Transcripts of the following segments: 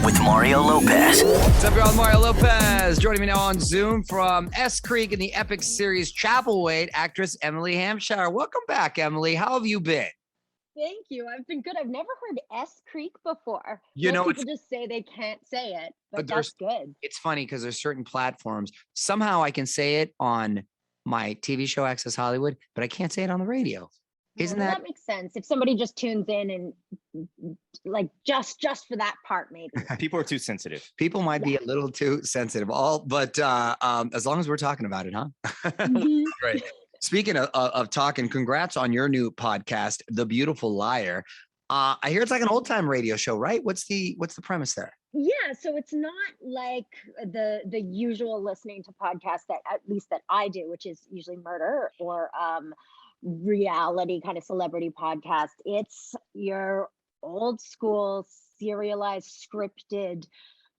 with Mario Lopez. What's up, y'all? Mario Lopez. Joining me now on Zoom from S Creek in the epic series Chapelwaite, actress Emily Hampshire. Welcome back, Emily. How have you been? Thank you. I've been good. I've never heard S Creek before. You know, people just say they can't say it, but that's good. It's funny because there's certain platforms. Somehow I can say it on my TV show Access Hollywood, but I can't say it on the radio. Isn't that makes sense? If somebody just tunes in and like just for that part, maybe. People are too sensitive. People might be a little too sensitive. But as long as we're talking about it, huh? Right. Speaking of talking, congrats on your new podcast, The Beautiful Liar. I hear it's like an old time radio show, right? What's the premise there? Yeah, so it's not like the usual listening to podcasts that at least that I do, which is usually murder or reality kind of celebrity podcast. It's your old school serialized scripted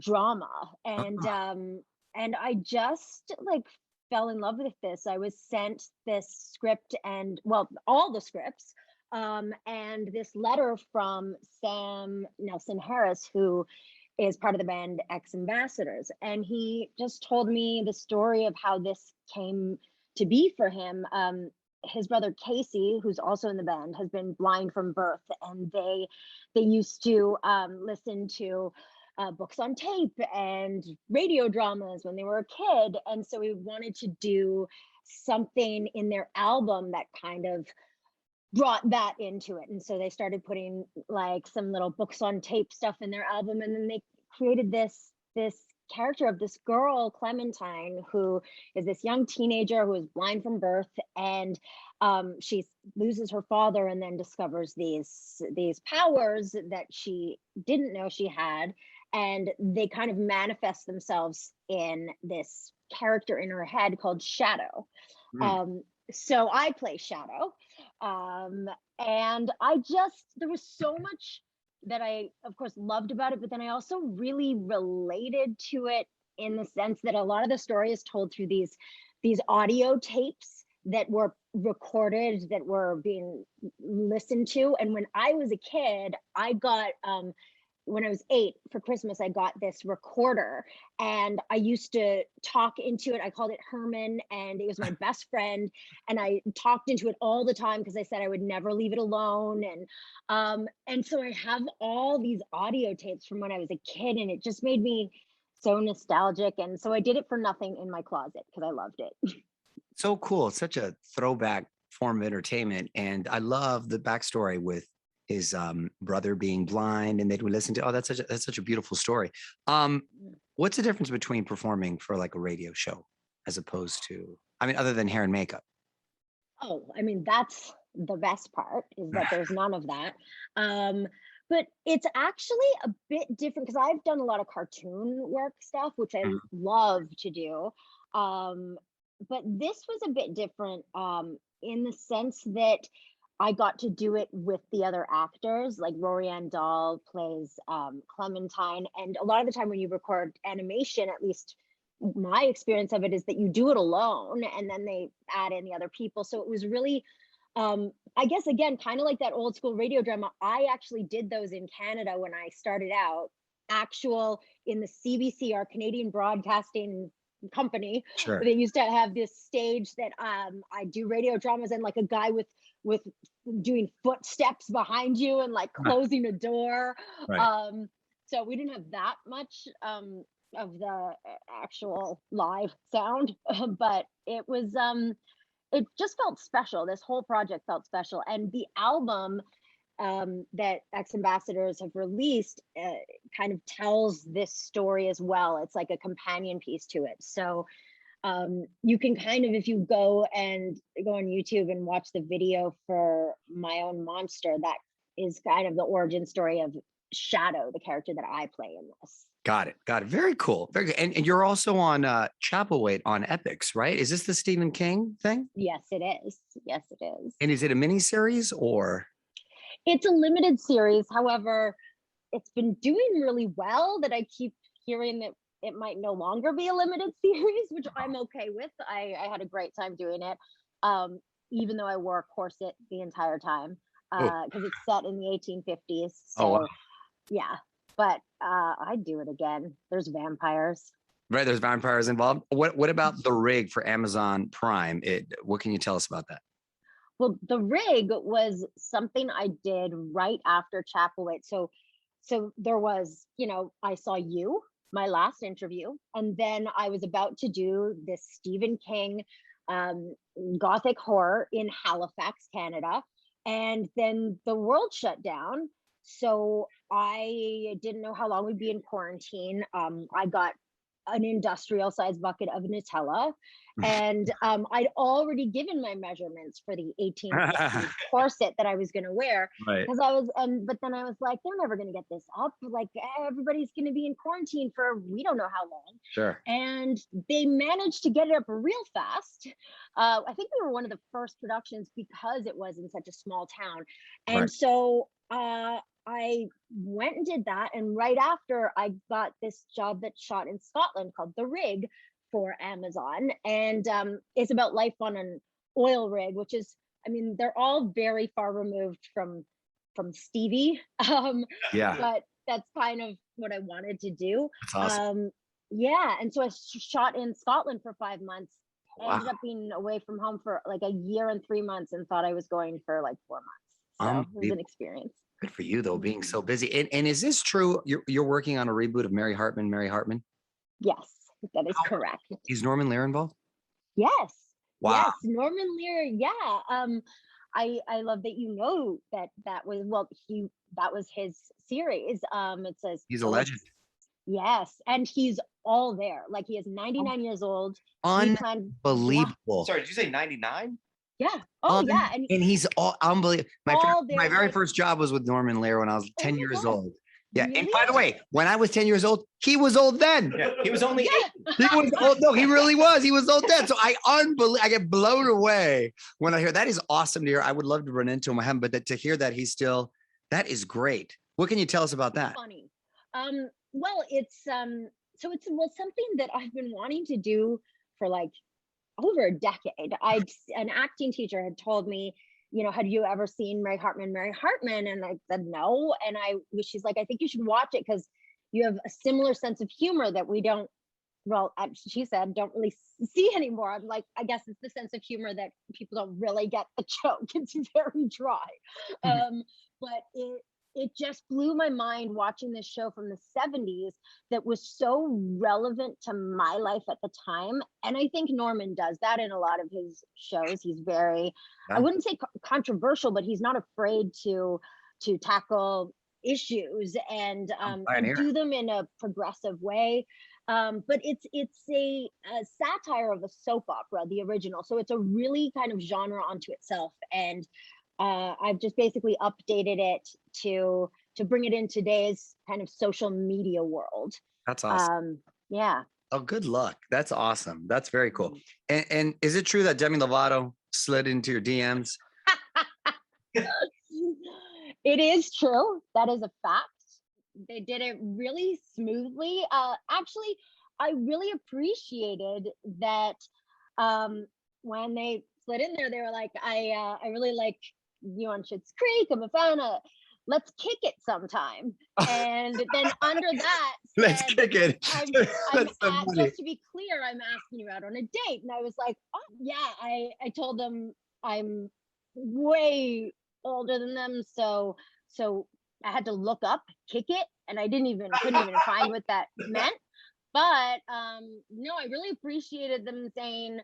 drama, and I just like fell in love with this. I was sent this script and all the scripts and this letter from Sam Nelson Harris, who is part of the band X Ambassadors, and he just told me the story of how this came to be for him. His brother Casey, who's also in the band, has been blind from birth, and they used to listen to books on tape and radio dramas when they were a kid, and so we wanted to do something in their album that kind of brought that into it. And so they started putting like some little books on tape stuff in their album, and then they created this character of this girl, Clementine, who is this young teenager who is blind from birth, and she loses her father and then discovers these powers that she didn't know she had, and they kind of manifest themselves in this character in her head called Shadow. So I play Shadow, and there was so much that I, of course, loved about it, but then I also really related to it in the sense that a lot of the story is told through these audio tapes that were recorded, that were being listened to. And when I was a kid, I got, when I was 8 for Christmas, I got this recorder, and I used to talk into it. I called it Herman, and it was my best friend. And I talked into it all the time because I said I would never leave it alone. And so I have all these audio tapes from when I was a kid, and it just made me so nostalgic. And so I did it for nothing in my closet because I loved it. So cool. It's such a throwback form of entertainment. And I love the backstory with his brother being blind, and they would listen to, that's such a beautiful story. What's the difference between performing for like a radio show as opposed to, I mean, other than hair and makeup? Oh, I mean, that's the best part, is that there's none of that. But it's actually a bit different because I've done a lot of cartoon work stuff, which I love to do. But this was a bit different in the sense that I got to do it with the other actors. Like Rory-Ann Dahl plays Clementine, and a lot of the time when you record animation, at least my experience of it is that you do it alone, and then they add in the other people. So it was really, I guess, again, kind of like that old school radio drama. I actually did those in Canada when I started out, actual in the CBC, our Canadian Broadcasting Company. Sure. They used to have this stage that I do radio dramas, and like a guy with doing footsteps behind you and like closing a door. Right. So we didn't have that much of the actual live sound, but it was it just felt special. This whole project felt special, and the album that X Ambassadors have released kind of tells this story as well. It's like a companion piece to it. So you can kind of, if you go on YouTube and watch the video for My Own Monster, that is kind of the origin story of Shadow, the character that I play in this. Got it. Very cool. Very good. And you're also on Chapelwaite on Epics, right? Is this the Stephen King thing? Yes, it is. Yes, it is. And is it a miniseries or? It's a limited series. However, it's been doing really well that I keep hearing that it might no longer be a limited series, which I'm okay with. I had a great time doing it, even though I wore a corset the entire time, because it's set in the 1850s. So, wow. Yeah. but I'd do it again. There's vampires. Right, there's vampires involved. What about The Rig for Amazon Prime? What can you tell us about that? Well, The Rig was something I did right after Chapelwaite. So there was, I saw you, my last interview, and then I was about to do this Stephen King gothic horror in Halifax, Canada, and then the world shut down. So I didn't know how long we'd be in quarantine. I got an industrial size bucket of Nutella. And I'd already given my measurements for the 1850 corset that I was going to wear. Right. Because but then I was like, they're never going to get this up. Like, everybody's going to be in quarantine for we don't know how long. Sure. And they managed to get it up real fast. I think we were one of the first productions because it was in such a small town. And Right. so I went and did that. And right after, I got this job that's shot in Scotland called The Rig for Amazon. And it's about life on an oil rig, which is, they're all very far removed from Stevie. Yeah. But that's kind of what I wanted to do. That's awesome. Yeah. And so I shot in Scotland for 5 months. Wow. Ended up being away from home for like a year and 3 months and thought I was going for like 4 months. So it was an experience. Good for you though, being so busy. And is this true? You're working on a reboot of Mary Hartman? Yes, that is correct. Is Norman Lear involved? Yes. Wow. Yes, Norman Lear. Yeah. I love that that was his series. It says He's a legend. Yes, and he's all there. Like, he is 99 years old. Unbelievable. Sorry, did you say 99? Yeah. Oh, yeah. And he's all unbelievable. My very first job was with Norman Lear when I was 10 years old. Yeah. Really? And by the way, when I was 10 years old, he was old then. Yeah, he was only 8. He was old. No, he really was. He was old then. So I get blown away when I hear that. Is awesome to hear. I would love to run into him. I haven't, but to hear that he's still, that is great. What can you tell us about that? Funny. Well, it's something that I've been wanting to do for like over a decade. An acting teacher had told me, had you ever seen Mary Hartman? And I said no. And she's like, I think you should watch it because you have a similar sense of humor that we don't. Well, she said, don't really see anymore. I'm like, I guess it's the sense of humor that people don't really get the joke. It's very dry. But it just blew my mind watching this show from the 70s that was so relevant to my life at the time. And I think Norman does that in a lot of his shows. He's very, I wouldn't say controversial, but he's not afraid to tackle issues and do them in a progressive way. But it's a satire of a soap opera, the original. So it's a really kind of genre unto itself. And I've just basically updated it to bring it in today's kind of social media world. That's awesome. Yeah. Oh, good luck. That's awesome. That's very cool. And is it true that Demi Lovato slid into your DMs? It is true. That is a fact. They did it really smoothly. Actually, I really appreciated that when they slid in there, they were like, I really like you on Schitt's Creek. I'm a fan of, let's kick it sometime. And then under that, let's kick it. just to be clear, I'm asking you out on a date. And I was like, oh yeah, I told them I'm way older than them. So I had to look up kick it, and I couldn't even find what that meant. But no, I really appreciated them saying,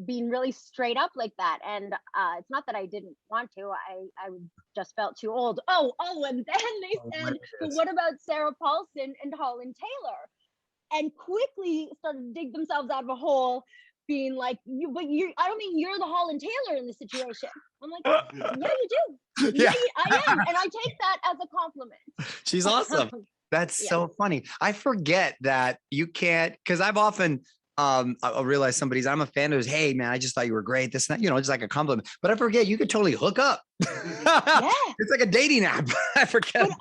being really straight up like that. And it's not that I didn't want to, I just felt too old. Oh, and then they said, but what about Sarah Paulson and Holland Taylor? And quickly started to dig themselves out of a hole, being like, I don't mean you're the Holland Taylor in this situation. I'm like, yeah, you do. Yeah, I am. And I take that as a compliment. She's awesome. That's so funny. I forget that you can't, because I've often, I'll realize I'm a fan who's, hey man, I just thought you were great. This and that, just like a compliment. But I forget you could totally hook up. Yeah. It's like a dating app. I forget. But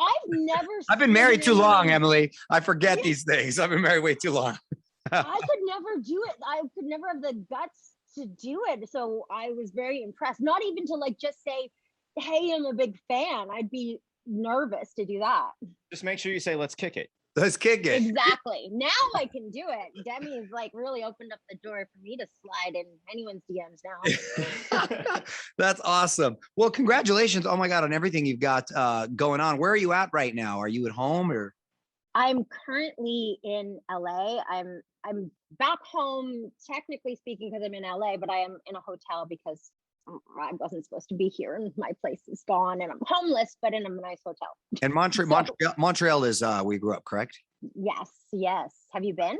I've been married too long, Emily. I forget these things. I've been married way too long. I could never do it. I could never have the guts to do it. So I was very impressed. Not even to like just say, hey, I'm a big fan. I'd be nervous to do that. Just make sure you say, let's kick it. Let's kick it. Exactly. Now I can do it. Demi has like really opened up the door for me to slide in anyone's DMs now. That's awesome. Well, congratulations. Oh my God, on everything you've got going on. Where are you at right now? Are you at home or? I'm currently in LA. I'm back home, technically speaking, because I'm in LA, but I am in a hotel because I wasn't supposed to be here and my place is gone and I'm homeless, but in a nice hotel. And Montreal is we grew up, correct? Yes. Have you been?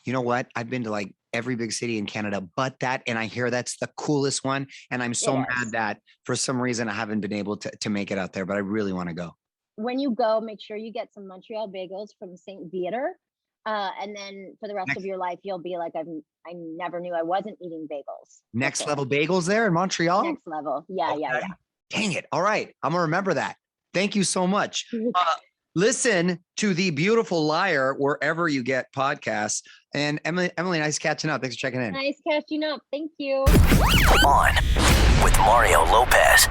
You know what? I've been to like every big city in Canada, but that, and I hear that's the coolest one. And I'm so mad that for some reason I haven't been able to make it out there, but I really want to go. When you go, make sure you get some Montreal bagels from St. Viator. And then for the rest of your life, you'll be like, I never knew I wasn't eating bagels. Next level bagels there in Montreal? Next level. Yeah, okay. Yeah. Dang it. All right. I'm going to remember that. Thank you so much. Listen to The Beautiful Liar wherever you get podcasts. And Emily, nice catching up. Thanks for checking in. Nice catching up. Thank you. On with Mario Lopez.